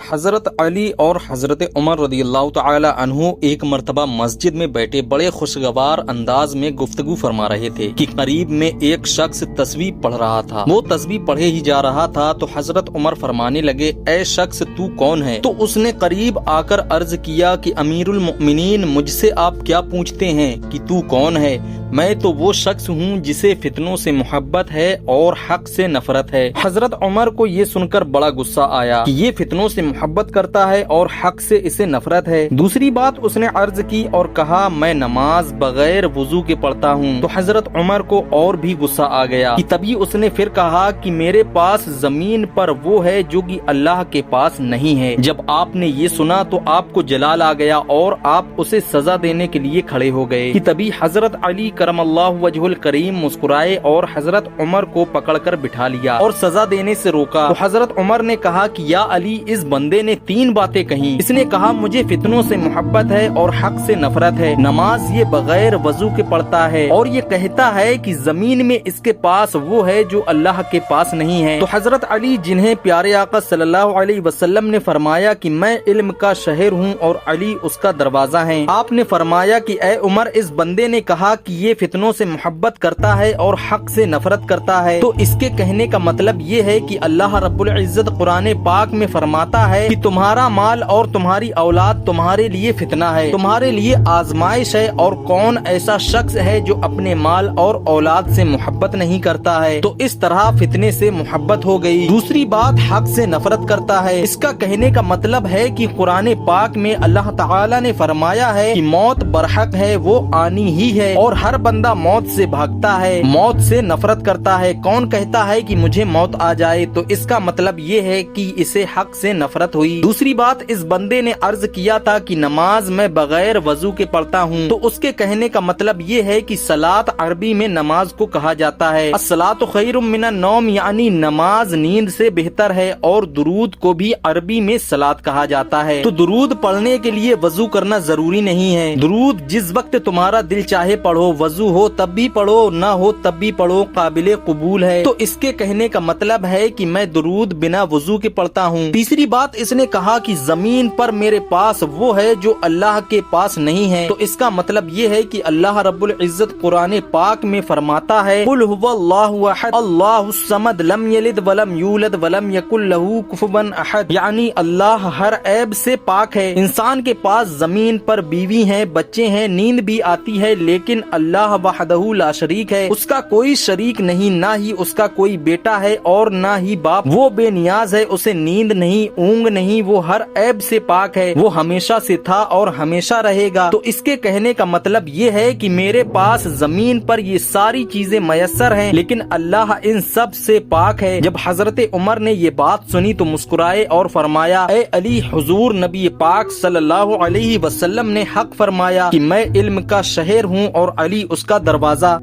حضرت علی اور حضرت عمر رضی اللہ تعالی عنہ ایک مرتبہ مسجد میں بیٹھے بڑے خوشگوار انداز میں گفتگو فرما رہے تھے کہ قریب میں ایک شخص تسبیح پڑھ رہا تھا۔ وہ تسبیح پڑھے ہی جا رہا تھا تو حضرت عمر فرمانے لگے، اے شخص تو کون ہے؟ تو اس نے قریب آ کر عرض کیا کہ امیر المؤمنین، مجھ سے آپ کیا پوچھتے ہیں کہ تو کون ہے؟ میں تو وہ شخص ہوں جسے فتنوں سے محبت ہے اور حق سے نفرت ہے۔ حضرت عمر کو یہ سن کر بڑا غصہ آیا کہ یہ فتنوں سے محبت کرتا ہے اور حق سے اسے نفرت ہے۔ دوسری بات اس نے عرض کی اور کہا، میں نماز بغیر وضو کے پڑھتا ہوں۔ تو حضرت عمر کو اور بھی غصہ آ گیا کہ تبھی اس نے پھر کہا کہ میرے پاس زمین پر وہ ہے جو کہ اللہ کے پاس نہیں ہے۔ جب آپ نے یہ سنا تو آپ کو جلال آ گیا اور آپ اسے سزا دینے کے لیے کھڑے ہو گئے کہ تبھی حضرت علی کرم اللہ وجہ الکریم مسکرائے اور حضرت عمر کو پکڑ کر بٹھا لیا اور سزا دینے سے روکا۔ تو حضرت عمر نے کہا کہ یا علی، اس بندے نے 3 باتیں کہیں۔ اس نے کہا، مجھے فتنوں سے محبت ہے اور حق سے نفرت ہے، نماز یہ بغیر وضو کے پڑھتا ہے، اور یہ کہتا ہے کہ زمین میں اس کے پاس وہ ہے جو اللہ کے پاس نہیں ہے۔ تو حضرت علی، جنہیں پیارے آقا صلی اللہ علیہ وسلم نے فرمایا کہ میں علم کا شہر ہوں اور علی اس کا دروازہ ہے، آپ نے فرمایا کہ اے عمر، اس بندے نے کہا کہ یہ فتنوں سے محبت کرتا ہے اور حق سے نفرت کرتا ہے، تو اس کے کہنے کا مطلب یہ ہے کہ اللہ رب العزت قرآن پاک میں فرماتا ہے کہ تمہارا مال اور تمہاری اولاد تمہارے لیے فتنہ ہے، تمہارے لیے آزمائش ہے، اور کون ایسا شخص ہے جو اپنے مال اور اولاد سے محبت نہیں کرتا ہے؟ تو اس طرح فتنے سے محبت ہو گئی۔ دوسری بات، حق سے نفرت کرتا ہے، اس کا کہنے کا مطلب ہے کہ قرآن پاک میں اللہ تعالی نے فرمایا ہے کہ موت برحق ہے، وہ آنی ہی ہے، اور ہر بندہ موت سے بھاگتا ہے، موت سے نفرت کرتا ہے۔ کون کہتا ہے کہ مجھے موت آ جائے؟ تو اس کا مطلب یہ ہے کہ اسے حق سے نفرت ہوئی۔ دوسری بات، اس بندے نے عرض کیا تھا کہ نماز میں بغیر وضو کے پڑھتا ہوں، تو اس کے کہنے کا مطلب یہ ہے کہ صلاۃ عربی میں نماز کو کہا جاتا ہے الصلاۃ خیر من النوم، یعنی نماز نیند سے بہتر ہے، اور درود کو بھی عربی میں صلاۃ کہا جاتا ہے۔ تو درود پڑھنے کے لیے وضو کرنا ضروری نہیں ہے، درود جس وقت تمہارا دل چاہے پڑھو، وضو ہو تب بھی پڑھو، نہ ہو تب بھی پڑھو، قابل قبول ہے۔ تو اس کے کہنے کا مطلب ہے کہ میں درود بنا وضو کے پڑھتا ہوں۔ تیسری بات، اس نے کہا کہ زمین پر میرے پاس وہ ہے جو اللہ کے پاس نہیں ہے، تو اس کا مطلب یہ ہے کہ اللہ رب العزت قرآن پاک میں فرماتا ہے قل هو اللہ احد اللہ الصمد لم یلد ولم یولد ولم یکن له کفوا احد، یعنی اللہ ہر عیب سے پاک ہے۔ انسان کے پاس زمین پر بیوی ہیں، بچے ہیں، نیند بھی آتی ہے، لیکن اللہ وحدہ لا شریک ہے، اس کا کوئی شریک نہیں، نہ ہی اس کا کوئی بیٹا ہے اور نہ ہی باپ، وہ بے نیاز ہے، اسے نیند نہیں، اونگ نہیں، وہ ہر عیب سے پاک ہے، وہ ہمیشہ سے تھا اور ہمیشہ رہے گا۔ تو اس کے کہنے کا مطلب یہ ہے کہ میرے پاس زمین پر یہ ساری چیزیں میسر ہیں، لیکن اللہ ان سب سے پاک ہے۔ جب حضرت عمر نے یہ بات سنی تو مسکرائے اور فرمایا، اے علی، حضور نبی پاک صلی اللہ علیہ وسلم نے حق فرمایا کہ میں علم کا شہر ہوں اور علی اس کا دروازہ۔